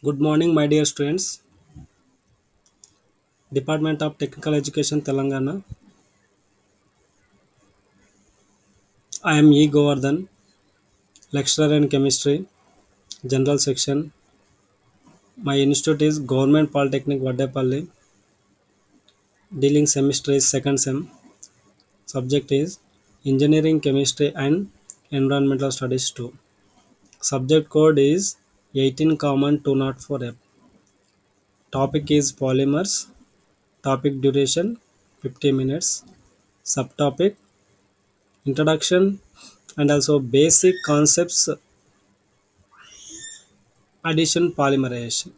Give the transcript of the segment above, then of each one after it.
Good morning, my dear students. Department of Technical Education, Telangana. I am E. Govardhan, lecturer in chemistry, general section. My institute is Government Polytechnic Vaddepalli. Dealing semester is second sem. Subject is Engineering Chemistry and Environmental Studies 2. Subject code is 18 common 204F. Topic is polymers. Topic duration 50 minutes. Subtopic introduction and also basic concepts addition polymerization.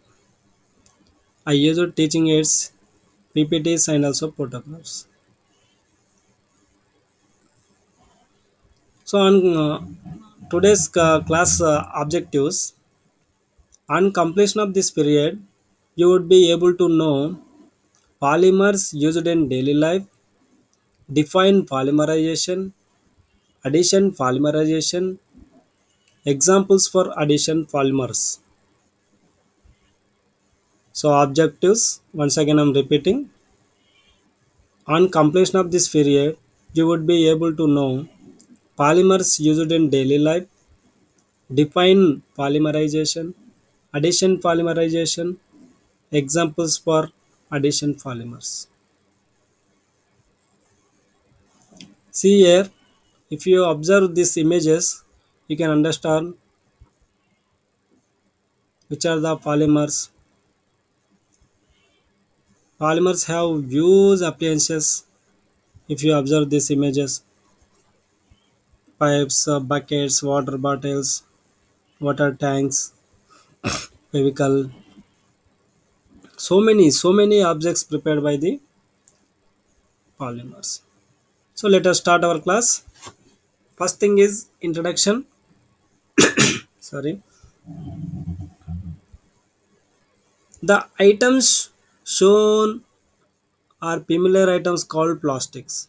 I used teaching aids, PPTs and also photographs. So on today's class objectives, on completion of this period, you would be able to know polymers used in daily life, define polymerization, addition polymerization, examples for addition polymers. So objectives, once again I'm repeating, on completion of this period, you would be able to know polymers used in daily life, define polymerization, addition polymerization, examples for addition polymers. See here, if you observe these images, you can understand which are the polymers. Polymers have huge appliances. If you observe these images, pipes, buckets, water bottles, water tanks, vehicle, so many objects prepared by the polymers. So let us start our class. First thing is introduction. Sorry. The items shown are familiar items called plastics.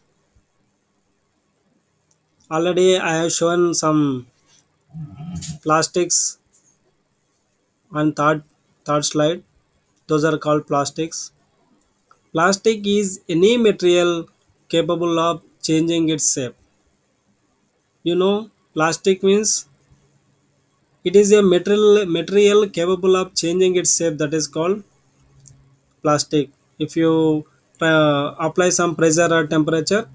Already I have shown some plastics on third slide. Those are called plastics. Plastic is any material capable of changing its shape. Plastic means it is a material capable of changing its shape, that is called plastic. If you apply some pressure or temperature,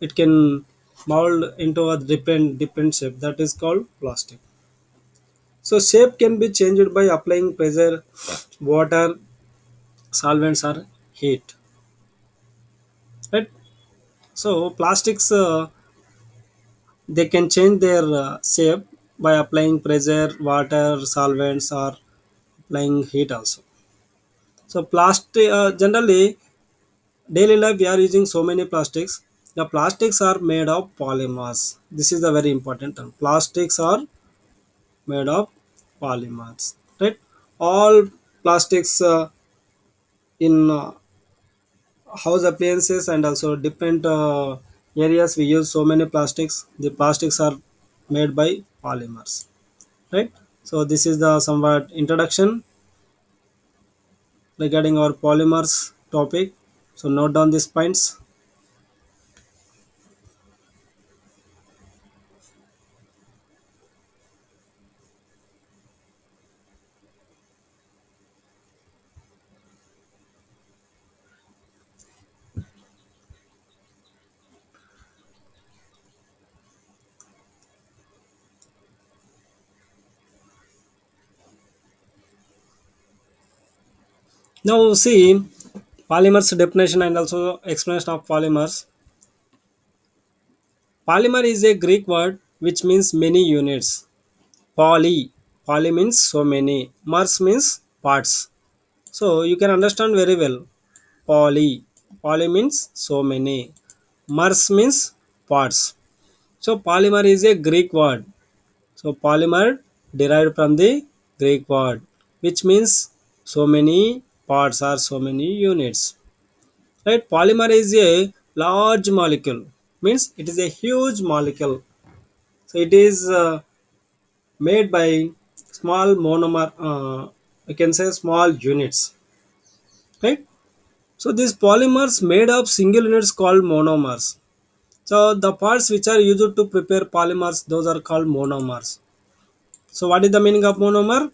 it can mold into a different shape, that is called plastic. So shape can be changed by applying pressure, water, solvents or heat, right? So plastics, they can change their shape by applying pressure, water, solvents or applying heat also. So plastic, generally daily life we are using so many plastics. The plastics are made of polymers. This is the very important term. Plastics are made of polymers, right? All plastics, in house appliances and also different areas we use so many plastics. The plastics are made by polymers, right? So this is the somewhat introduction regarding our polymers topic. So note down these points. Now see polymers definition and also explanation of polymers. Polymer is a Greek word which means many units. Poly means so many. Mers means parts. So you can understand very well. Poly. Poly means so many. Mers means parts. So polymer is a Greek word. So polymer derived from the Greek word which means so many parts or so many units. Right? Polymer is a large molecule. Means it is a huge molecule. So it is made by small monomer. I can say small units, right? So these polymers made of single units called monomers. So the parts which are used to prepare polymers, those are called monomers. So what is the meaning of monomer?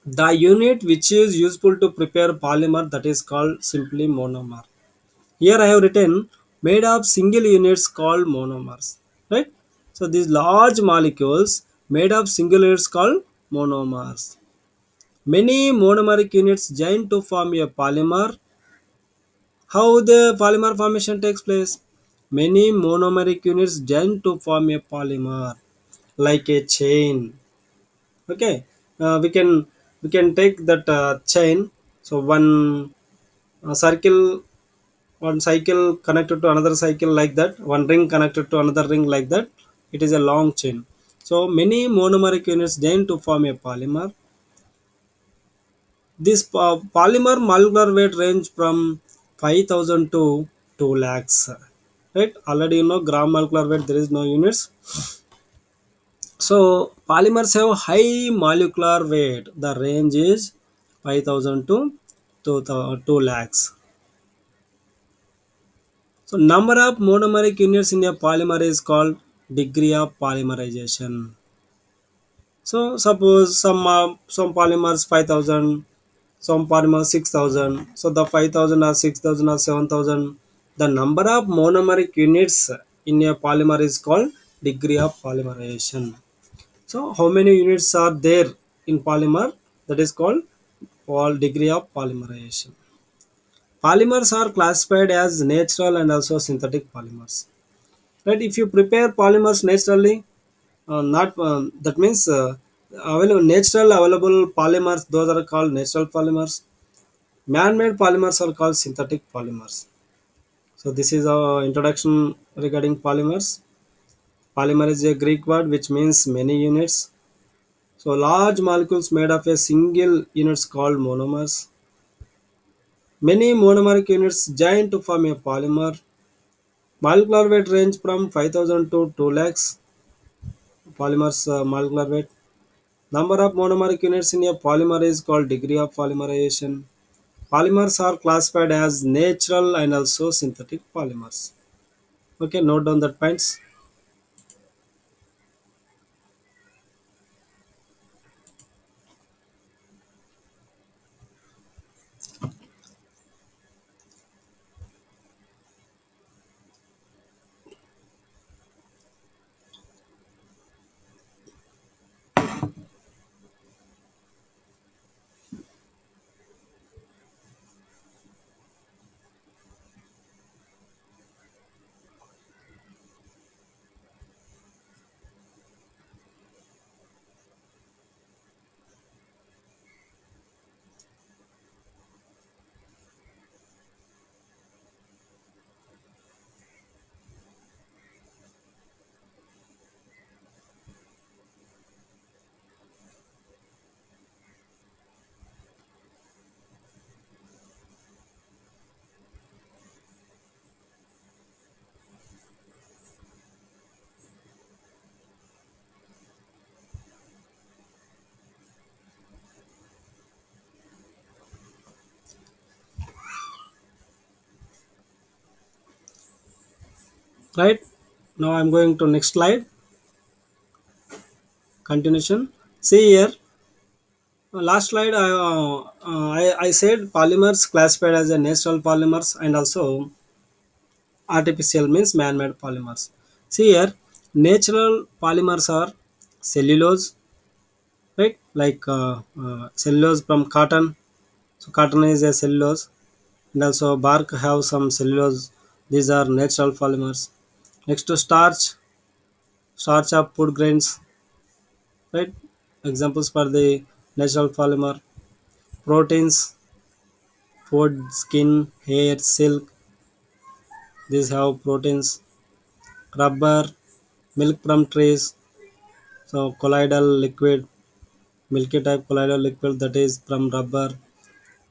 The unit which is useful to prepare polymer, that is called simply monomer. Here I have written made of single units called monomers, right? So these large molecules made of single units called monomers. Many monomeric units join to form a polymer. How the polymer formation takes place? Many monomeric units join to form a polymer, like a chain. Okay, we can take that chain. So circle, one cycle connected to another cycle like that. One ring connected to another ring like that. It is a long chain. So many monomeric units join to form a polymer. This polymer molecular weight range from 5,000 to 2 lakhs. Right? Already you know gram molecular weight, there is no units. So polymers have high molecular weight. The range is 5,000 to 2 lakhs. So number of monomeric units in a polymer is called degree of polymerization. So suppose some polymers 5,000, some polymers 6,000. So the 5,000 or 6,000 or 7,000. The number of monomeric units in a polymer is called degree of polymerization. So how many units are there in polymer? That is called degree of polymerization. Polymers are classified as natural and also synthetic polymers. Right? If you prepare polymers naturally, not that means natural available polymers, those are called natural polymers. Man-made polymers are called synthetic polymers. So this is our introduction regarding polymers. Polymer is a Greek word which means many units. So large molecules made of a single units called monomers. Many monomeric units join to form a polymer. Molecular weight range from 5,000 to 2 lakhs. Polymers molecular weight. Number of monomeric units in a polymer is called degree of polymerization. Polymers are classified as natural and also synthetic polymers. Okay, note down that points. Right? Now I'm going to next slide. Continuation. See here. Last slide I said polymers classified as a natural polymers and also artificial means man-made polymers. See here, natural polymers are cellulose, right? Like cellulose from cotton. So cotton is a cellulose, and also bark have some cellulose. These are natural polymers. Next to starch, starch of food grains, right? Examples for the natural polymer. Proteins, food, skin, hair, silk. These have proteins. Rubber, milk from trees. So colloidal liquid, milky type colloidal liquid, that is from rubber.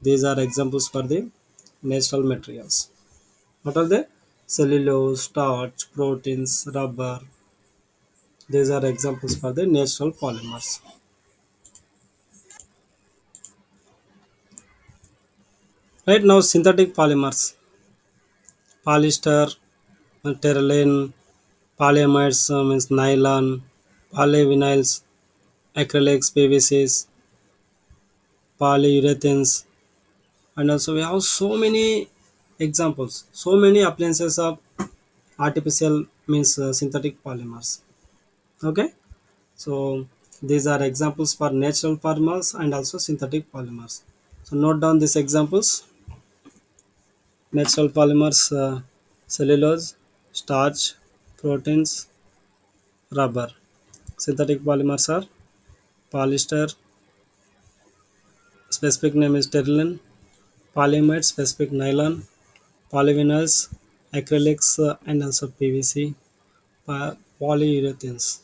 These are examples for the natural materials. What are they? Cellulose, starch, proteins, rubber. These are examples for the natural polymers. Right now, synthetic polymers, polyester, terylene, polyamides means nylon, polyvinyls, acrylics, PVCs, polyurethanes, and also we have so many examples, so many appliances of artificial means synthetic polymers. Okay, so these are examples for natural polymers and also synthetic polymers. So note down these examples. Natural polymers, cellulose, starch, proteins, rubber. Synthetic polymers are polyester, specific name is terylene, polyamide, specific nylon, polyvinyls, acrylics, and also PVC, polyurethanes.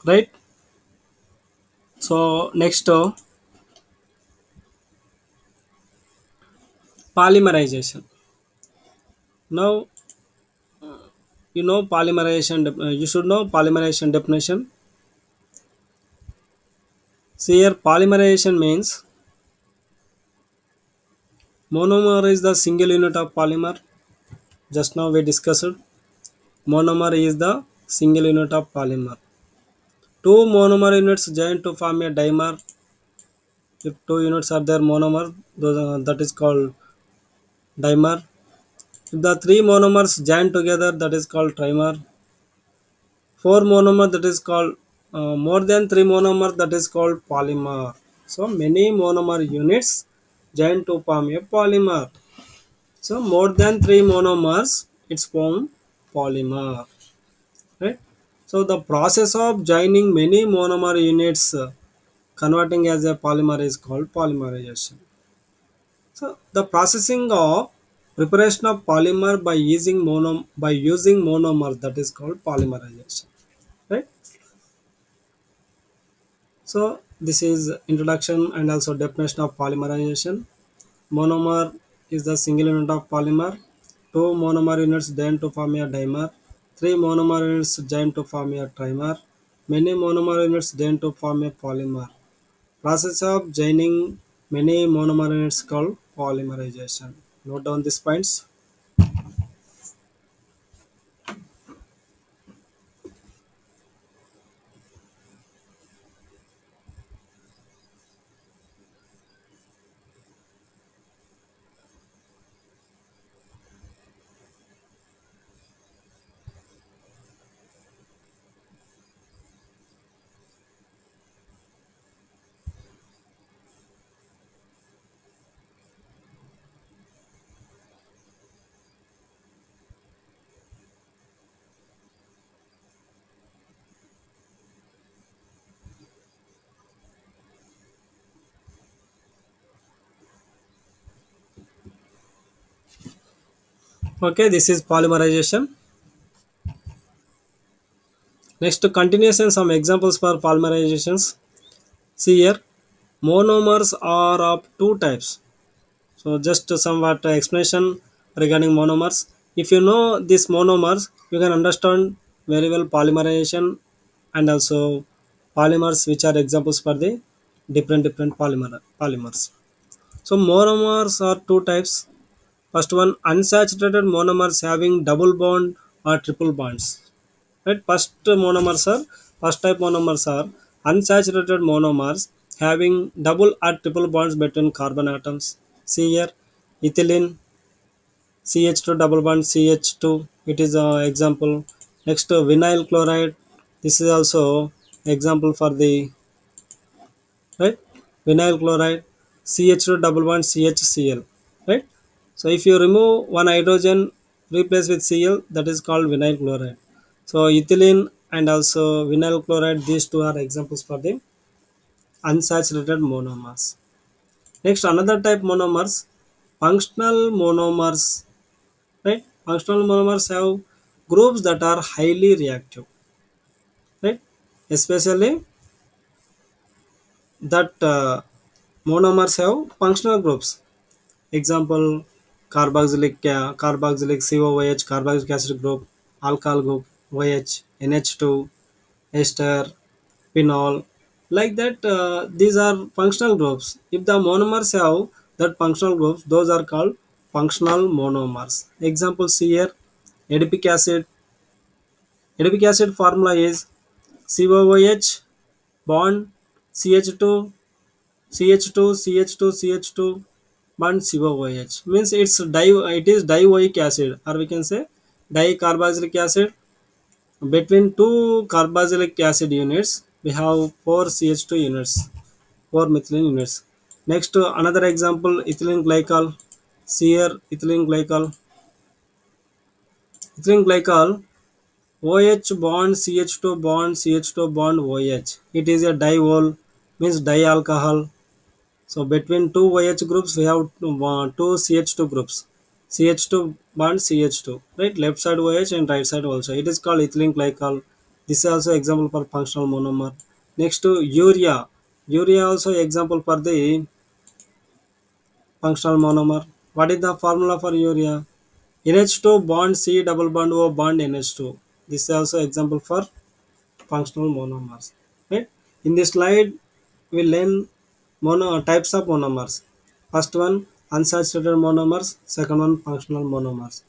Right. So next, polymerization. Now you know polymerization. You should know polymerization definition. See here, polymerization means monomer is the single unit of polymer. Just now we discussed monomer is the single unit of polymer. Two monomer units join to form a dimer. If two units are there monomer, that is called dimer. If the three monomers join together, that is called trimer. Four monomer, that is called more than three monomer, that is called polymer. So many monomer units join to form a polymer. So more than three monomers, it's formed polymer. Right. So the process of joining many monomer units, converting as a polymer, is called polymerization. So the processing of preparation of polymer by using monomer, that is called polymerization. Right. So this is introduction and also definition of polymerization. Monomer is the single unit of polymer. Two monomer units join to form a dimer. Three monomer units join to form a trimer. Many monomer units join to form a polymer. Process of joining many monomer units called polymerization. Note down these points. Okay, this is polymerization. Next, continuation some examples for polymerizations. See here, monomers are of two types. So just somewhat explanation regarding monomers. If you know these monomers, you can understand very well polymerization and also polymers, which are examples for the different polymers. So monomers are two types. First one, unsaturated monomers having double bond or triple bonds. Right? First type monomers are unsaturated monomers having double or triple bonds between carbon atoms. See here, ethylene, CH2 double bond CH2. It is a example. Next, vinyl chloride. This is also example for the right vinyl chloride, CH2 double bond CHCl. Right. So if you remove one hydrogen, replace with Cl, that is called vinyl chloride. So ethylene and also vinyl chloride, these two are examples for the unsaturated monomers. Next, another type monomers, functional monomers. Right, functional monomers have groups that are highly reactive. Right, especially that monomers have functional groups. Example, carboxylic COOH, carboxylic acid group, alcohol group, OH, NH2, ester, phenol. Like that, these are functional groups. If the monomers have that functional groups, those are called functional monomers. Example, see here, adipic acid. Adipic acid formula is COOH bond CH2 CH2 CH2 CH2 bond COOH, means it is dioic acid, or we can say dicarboxylic acid. Between two carboxylic acid units we have four CH2 units, four methylene units. Next, another example, ethylene glycol. See here, ethylene glycol OH bond CH2 bond CH2 bond OH. It is a diol, means dialcohol. So between two OH groups we have two CH2 groups. CH2 bond CH2, right? Left side OH and right side also. It is called ethylene glycol. This is also example for functional monomer. Next to urea. Urea also example for the functional monomer. What is the formula for urea? NH2 bond C double bond O bond NH2. This is also example for functional monomers. Right? In this slide, we learn types of monomers. First one, unsaturated monomers. Second one, functional monomers.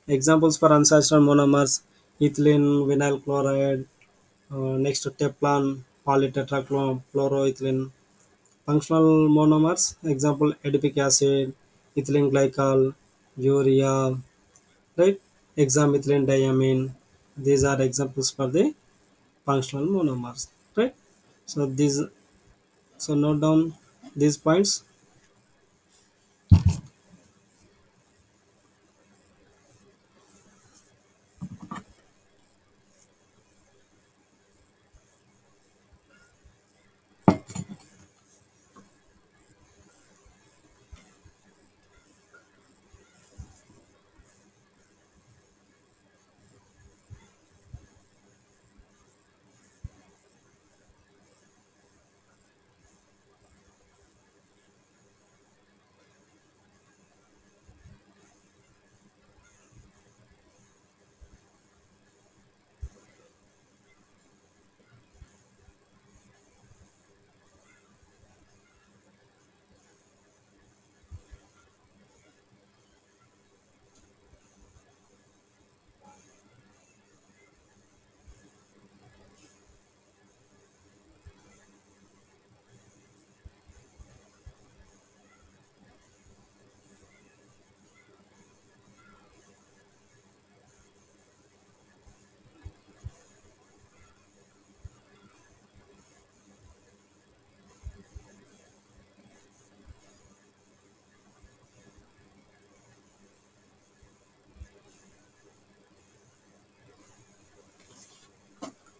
Examples for unsaturated monomers: ethylene, vinyl chloride. Next, Teflon, polytetrachloroethylene. Functional monomers. Example: adipic acid, ethylene glycol, urea. Right? Hexamethylene diamine. These are examples for the functional monomers, right? So these, so note down these points.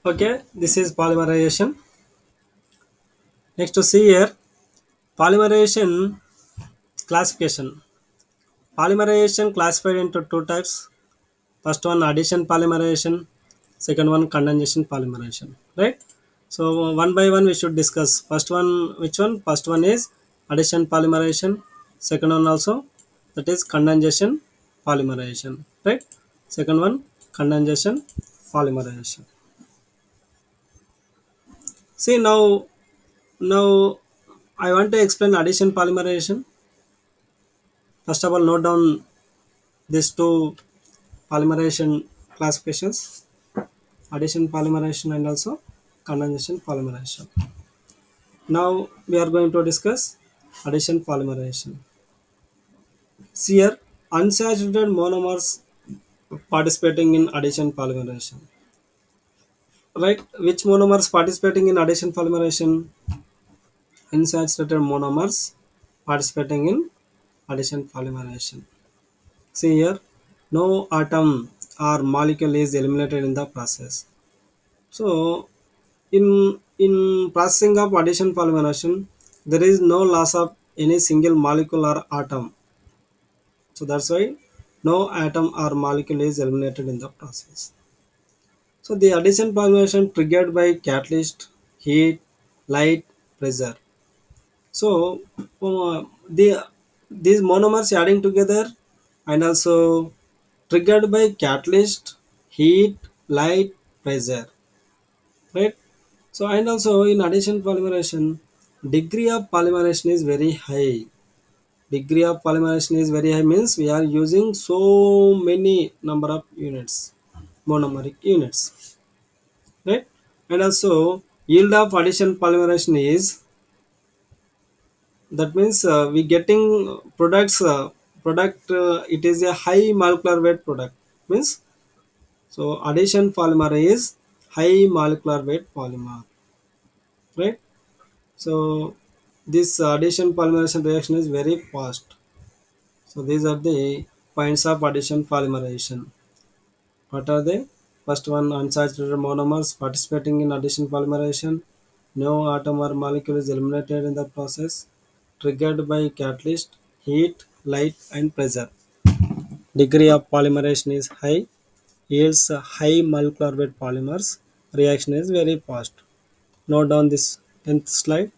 Okay, this is polymerization. Next to see here, polymerization classification. Polymerization classified into two types. First one, addition polymerization. Second one, condensation polymerization. Right. So one by one we should discuss. First one, which one? First one is addition polymerization. Second one also, that is condensation polymerization. Right. Second one, condensation polymerization. See now I want to explain addition polymerization. First of all, note down these two polymerization classifications: addition polymerization and also condensation polymerization. Now we are going to discuss addition polymerization. See here, unsaturated monomers participating in addition polymerization. Right? Which monomers participating in addition polymerization? Unsaturated monomers participating in addition polymerization. See here, no atom or molecule is eliminated in the process. So in processing of addition polymerization, there is no loss of any single molecule or atom. So that's why no atom or molecule is eliminated in the process. So the addition polymerization triggered by catalyst, heat, light, pressure. So the these monomers adding together and also triggered by catalyst, heat, light, pressure, right? So and also in addition polymerization, degree of polymerization is very high. Degree of polymerization is very high means we are using so many number of units, monomeric units, right? And also yield of addition polymerization is, that means we getting products, product, it is a high molecular weight product, means so addition polymer is high molecular weight polymer, right? So this addition polymerization reaction is very fast. So these are the points of addition polymerization. What are they? First one, unsaturated monomers participating in addition polymerization. No atom or molecule is eliminated in the process. Triggered by catalyst, heat, light, and pressure. Degree of polymerization is high. Yields high molecular weight polymers. Reaction is very fast. Note down this 10th slide.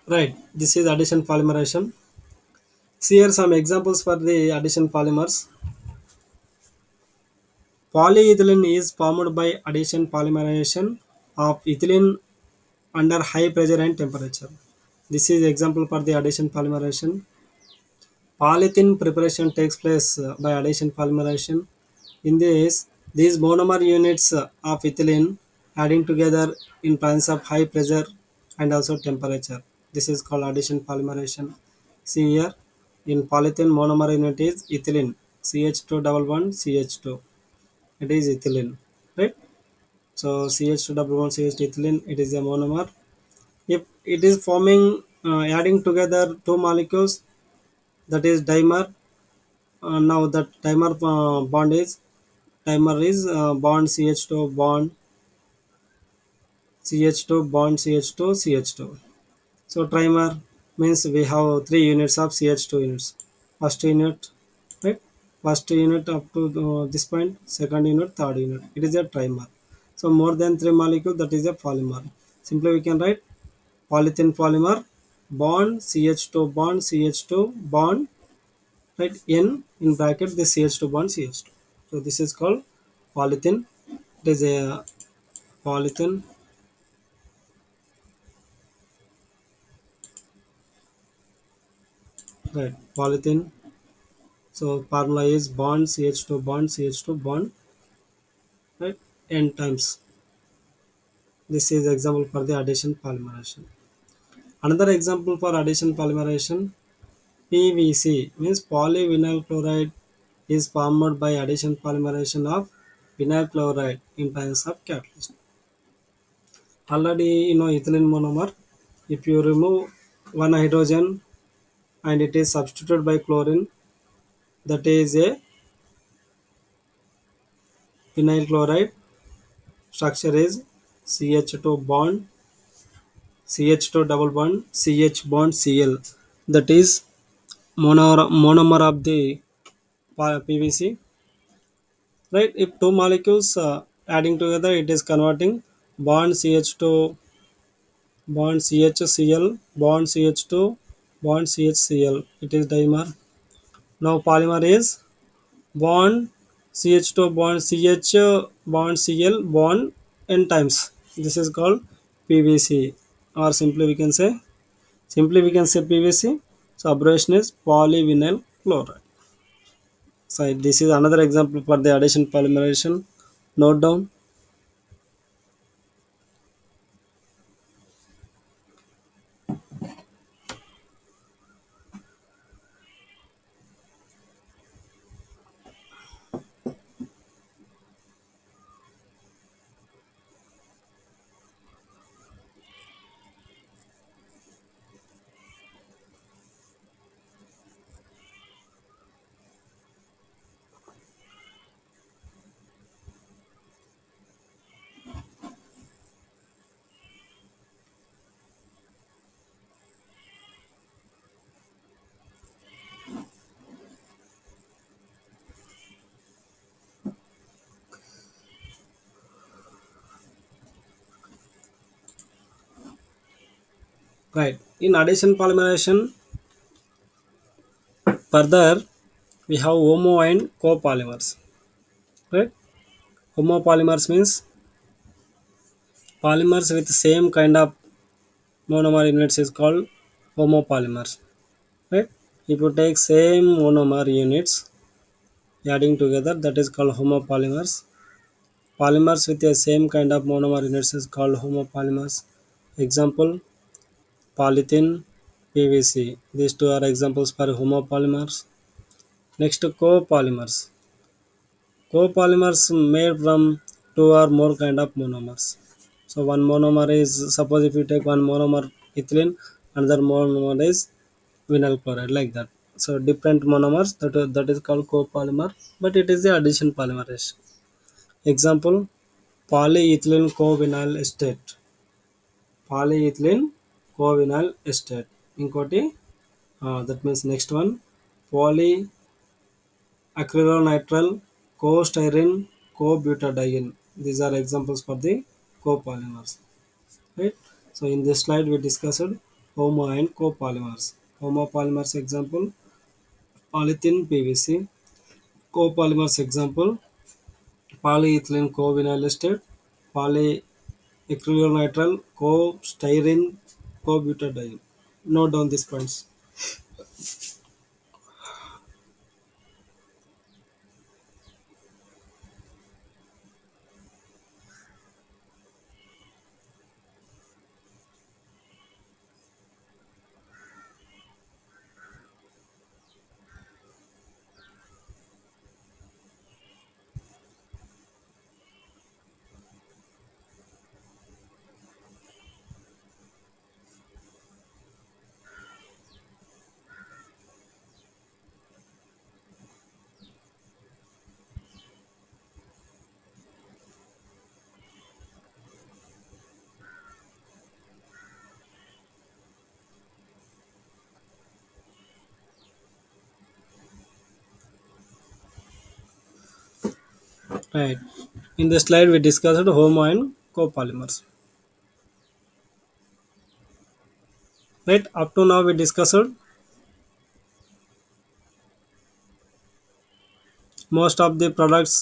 Right. This is addition polymerization. See here some examples for the addition polymers. Polyethylene is formed by addition polymerization of ethylene under high pressure and temperature. This is example for the addition polymerization. Polyethylene preparation takes place by addition polymerization. In this, these monomer units of ethylene adding together in presence of high pressure and also temperature. This is called addition polymerization. See here, in polyethylene monomer unit is ethylene, CH2 double bond CH2. It is ethylene, right? So CH2 double bond CH2 ethylene, it is a monomer. If it is forming, adding together two molecules, that is dimer. Now that dimer bond CH2 bond CH2 bond CH2 CH2. So trimer means we have three units of CH2 units. First unit, right? First unit up to this point, second unit, third unit. It is a trimer. So more than three molecule, that is a polymer. Simply we can write polyethylene polymer bond CH2 bond CH2 bond, right? N in bracket the CH2 bond CH2. So this is called polyethylene. It is a polyethylene, right? Polyethylene. So formula is bond CH2 bond CH2 bond, right? N times. This is example for the addition polymerization. Another example for addition polymerization, PVC means polyvinyl chloride is formed by addition polymerization of vinyl chloride in presence of catalyst. Already you know ethylene monomer. If you remove one hydrogen and it is substituted by chlorine, that is a vinyl chloride. Structure is CH2 bond CH2 double bond CH bond Cl. That is monomer of the PVC. Right? If two molecules adding together, it is converting bond CH2 bond CHCl bond CH2 bond CHCl. It is dimer. Now polymer is bond CH2 bond CH bond Cl bond n times. This is called PVC, or simply we can say PVC. So abbreviation is polyvinyl chloride. So this is another example for the addition polymerization. Note down. Right. In addition polymerization, further we have homo and copolymers. Right. Homopolymers means polymers with same kind of monomer units is called homopolymers. Right. If you take same monomer units adding together, that is called homopolymers. Polymers with the same kind of monomer units is called homopolymers. Example: polythene, PVC. These two are examples for homopolymers. Next, copolymers. Copolymers made from two or more kind of monomers. So one monomer is, suppose if you take one monomer ethylene, another monomer is vinyl chloride, like that. So different monomers, that is called copolymer, but it is the addition polymerization. Example: polyethylene covinyl estate. Polyethylene covinyl estate. ఇంకోటి that means next one, polyacrylonitrile co-styrene co-butadiene. These are examples for the copolymers, right? So in this slide we discussed homo and copolymers. Homopolymers example: polythene, PVC. Copolymers example: polyethylene covinyl estate, polyacrylonitrile co-styrene co-butadiene. Note down these points. Right. In the slide we discussed homo and copolymers. Right. Up to now we discussed most of the products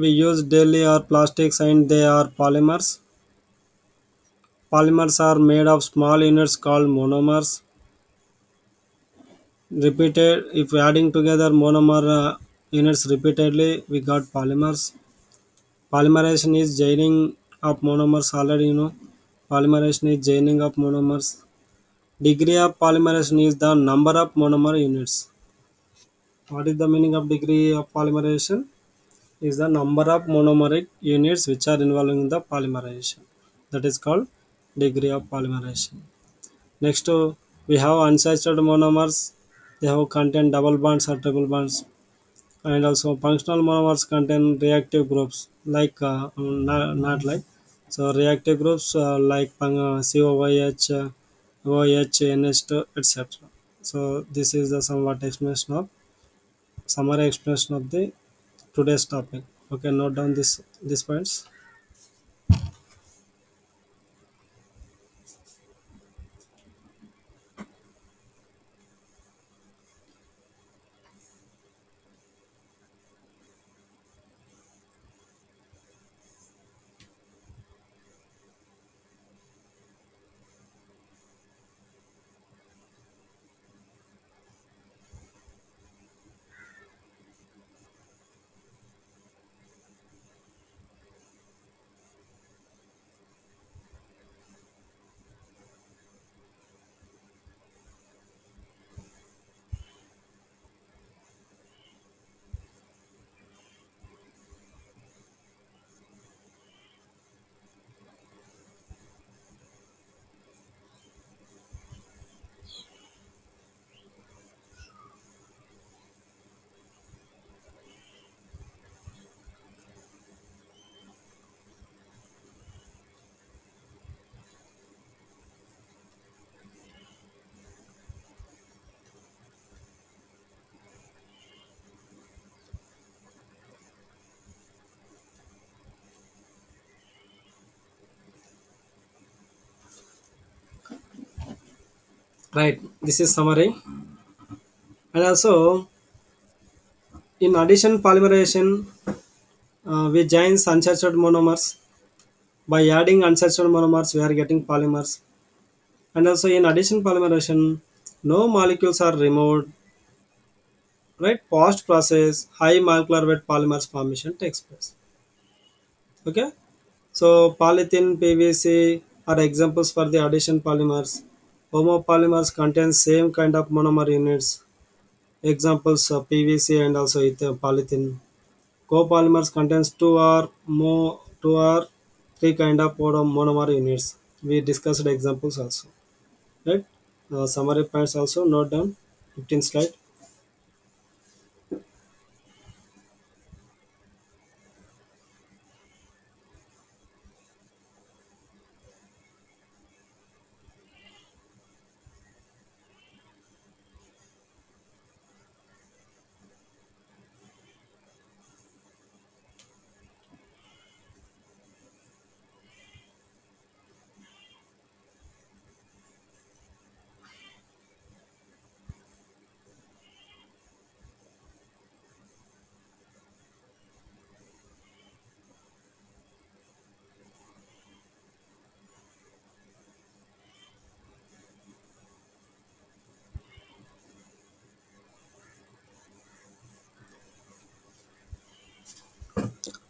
we use daily are plastics and they are polymers. Polymers are made of small units called monomers. Repeated, if adding together monomer units repeatedly, we got polymers. Polymerization is joining of monomers, already you know. Polymerization is joining of monomers. Degree of polymerization is the number of monomer units. What is the meaning of degree of polymerization? Is the number of monomeric units which are involved in the polymerization. That is called degree of polymerization. Next, we have unsaturated monomers. They have contain double bonds or triple bonds, and also functional monomers contain reactive groups like not like, so reactive groups like COYH, OH, NH2, etc. So this is the somewhat explanation of summary explanation of the today's topic. Okay, note down this these points. Right. This is summary. And also, in addition polymerization, we join unsaturated monomers. By adding unsaturated monomers, we are getting polymers. And also in addition polymerization, no molecules are removed. Right. Post process, high molecular weight polymers formation takes place. Okay. So polythene, PVC are examples for the addition polymers. Homopolymers contain same kind of monomer units. Examples of PVC and also polythene. Copolymers contains two or three kind of monomer units. We discussed examples also. Right? Summary points also note down. 15 slide.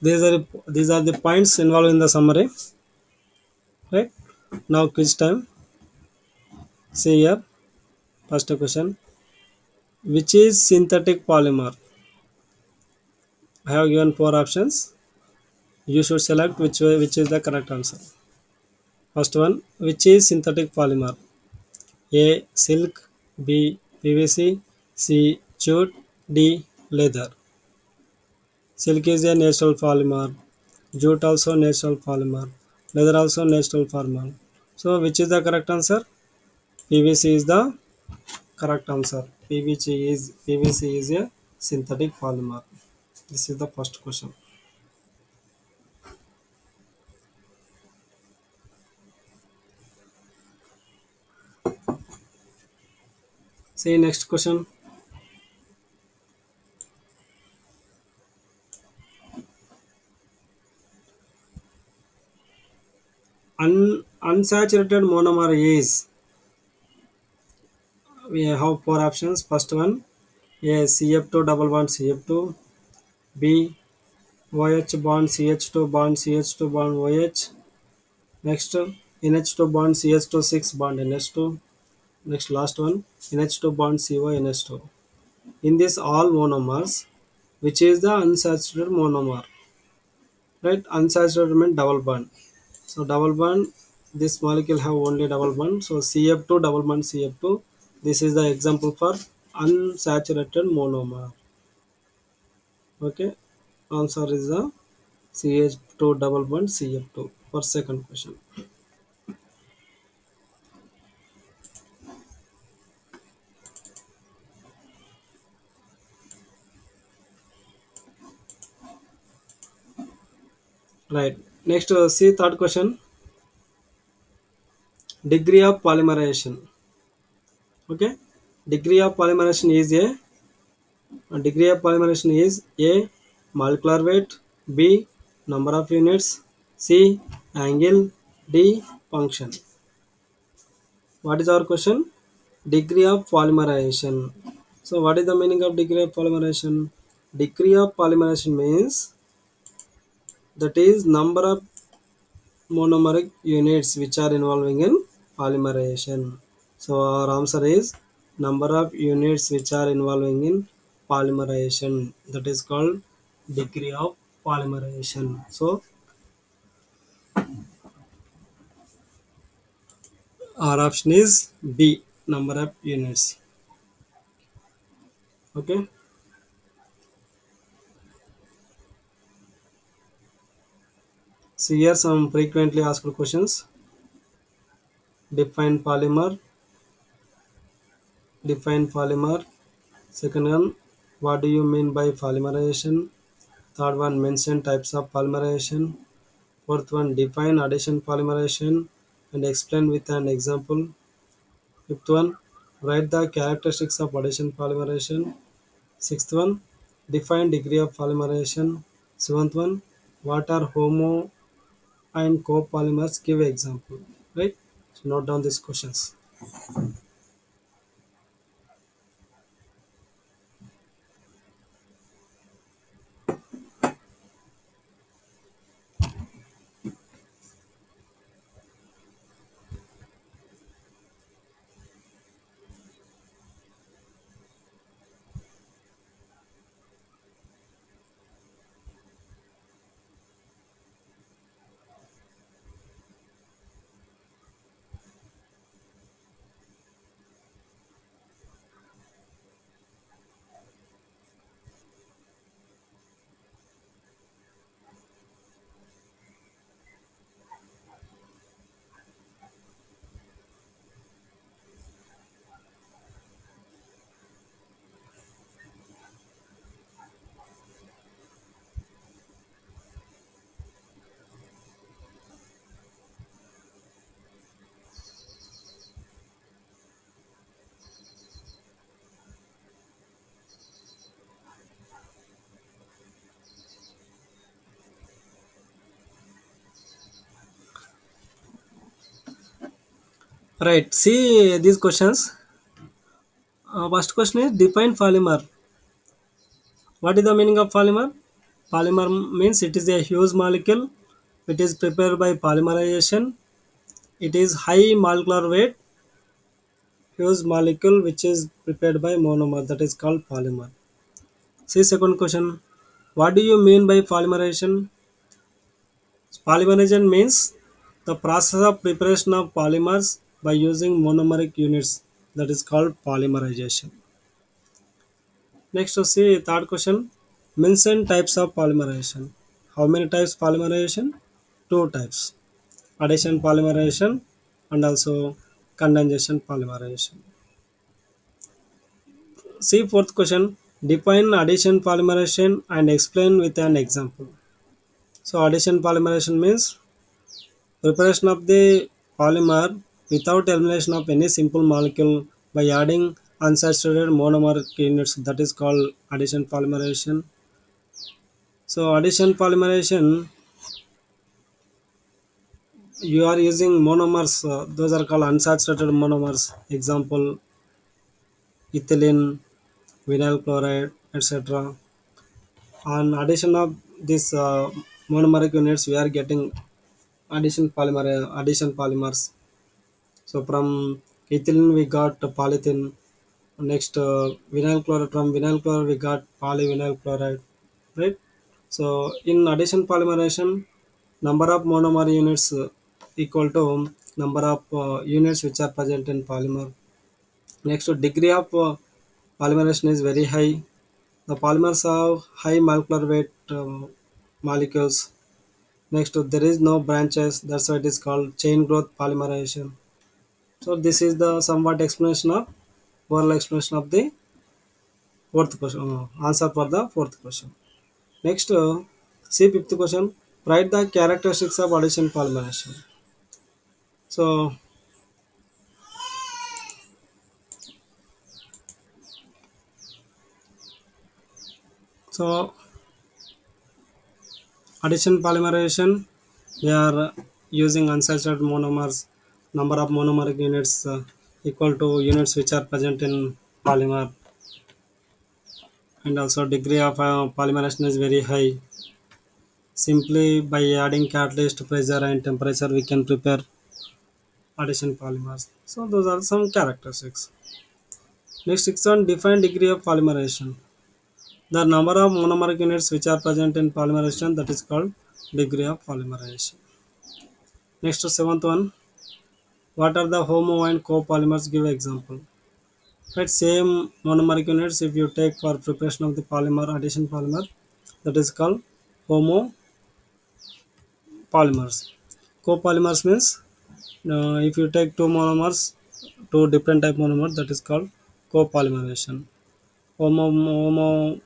These are the points involved in the summary. Right? Now quiz time. See here. First question. Which is synthetic polymer? I have given four options. You should select which is the correct answer. First one, which is synthetic polymer? A. Silk. B. PVC. C. Jute. D. Leather. Silk is a natural polymer. Jute also natural polymer. Leather also natural polymer. So which is the correct answer? PVC is the correct answer. PVC is a synthetic polymer. This is the first question. See next question. Unsaturated monomer is, we have four options. First one, A. CF2 double bond CF2. B. OH bond CH2 bond CH2 bond OH. Next, NH2 bond CH2 6 bond NH2. Next, last one, NH2 bond CO NH2. In this all monomers, which is the unsaturated monomer? Right? Unsaturated means double bond. So double bond, this molecule have only double bond. So CF2 double bond CF2. This is the example for unsaturated monomer. Okay. Answer is the CH2 double bond CF2 for second question. Right. Next, see third question. Degree of polymerization. Okay. Degree of polymerization is degree of polymerization is A. Molecular weight. B. Number of units. C. Angle. D. Function. What is our question? Degree of polymerization. So what is the meaning of degree of polymerization? Degree of polymerization means that is number of monomeric units which are involving in polymerization. So our answer is number of units which are involving in polymerization. That is called degree of polymerization. So our option is B, number of units. Okay. So here some frequently asked questions. Define polymer. Define polymer. Second one, what do you mean by polymerization? Third one, mention types of polymerization. Fourth one, define addition polymerization and explain with an example. Fifth one, Write the characteristics of addition polymerization. Sixth one, define degree of polymerization. Seventh one, what are homo and copolymers? Give example. Right? So note down these questions. Right. See these questions. First question is define polymer. What is the meaning of polymer? Polymer means it is a huge molecule. It is prepared by polymerization. It is high molecular weight, huge molecule which is prepared by monomer that is called polymer. See second question. What do you mean by polymerization? Polymerization means the process of preparation of polymers by using monomeric units that is called polymerization. Next to see third question. Mention types of polymerization. How many types polymerization? Two types. Addition polymerization and also condensation polymerization. See fourth question. Define addition polymerization and explain with an example. So addition polymerization means preparation of the polymer without elimination of any simple molecule by adding unsaturated monomer units that is called addition polymerization. So addition polymerization you are using monomers, those are called unsaturated monomers, example ethylene, vinyl chloride, etc. On addition of this monomeric units we are getting addition polymers. So from ethylene we got polyethylene. Next vinyl chloride, from vinyl chloride we got polyvinyl chloride, right? So in addition polymerization, number of monomer units equal to number of units which are present in polymer. Next degree of polymerization is very high. The polymers have high molecular weight molecules. Next there is no branches, that's why it is called chain growth polymerization. So this is the somewhat explanation of oral explanation of the fourth question, answer for the fourth question. Next, see fifth question. Write the characteristics of addition polymerization. So, so addition polymerization, we are using unsaturated monomers. Number of monomeric units equal to units which are present in polymer, and also degree of polymerization is very high. Simply by adding catalyst, pressure, and temperature, we can prepare addition polymers. So those are some characteristics. Next, sixth one, define degree of polymerization. The number of monomeric units which are present in polymerization, that is called degree of polymerization. Next, seventh one, what are the homo and copolymers? Give example. Right, same monomeric units if you take for preparation of the polymer, addition polymer, that is called homo polymers. Copolymers means if you take two monomers, two different type monomers, that is called copolymerization. Homo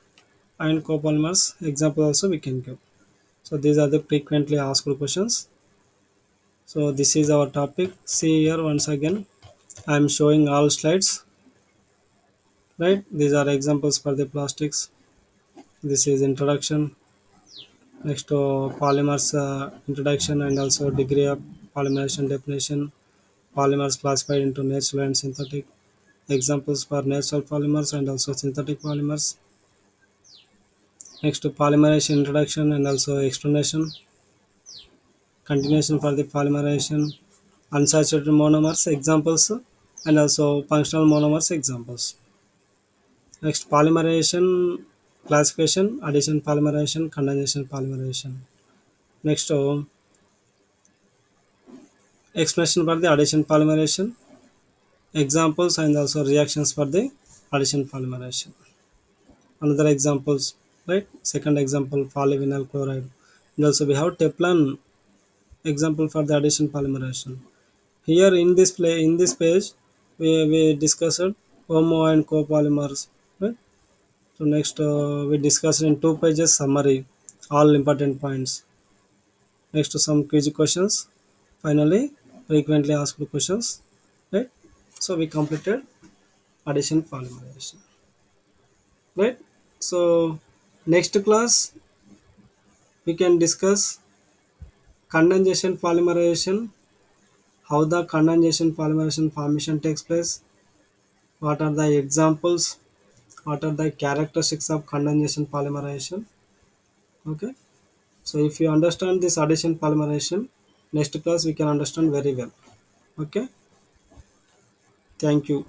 and copolymers example also we can give. So these are the frequently asked questions. So this is our topic. See here once again I am showing all slides. right? These are examples for the plastics. This is introduction. Next to polymers introduction and also degree of polymerization definition. Polymers classified into natural and synthetic. Examples for natural polymers and also synthetic polymers. Next to polymerization introduction and also explanation. Continuation for the polymerization. Unsaturated monomers examples and also functional monomers examples. Next, polymerization classification, addition polymerization, condensation polymerization. Next, explanation for the addition polymerization, examples and also reactions for the addition polymerization. Another examples, right? Second example, polyvinyl chloride. And also we have Teflon example for the addition polymerization. Here in this page, we discussed homo and copolymers, right? So next we discussed in 2 pages summary, all important points. Next to some quiz questions. Finally, frequently asked questions, right? So we completed addition polymerization, right? So next class we can discuss condensation polymerization, how the condensation polymerization formation takes place, what are the examples, what are the characteristics of condensation polymerization. Okay. So if you understand this addition polymerization, next class we can understand very well. Okay. Thank you.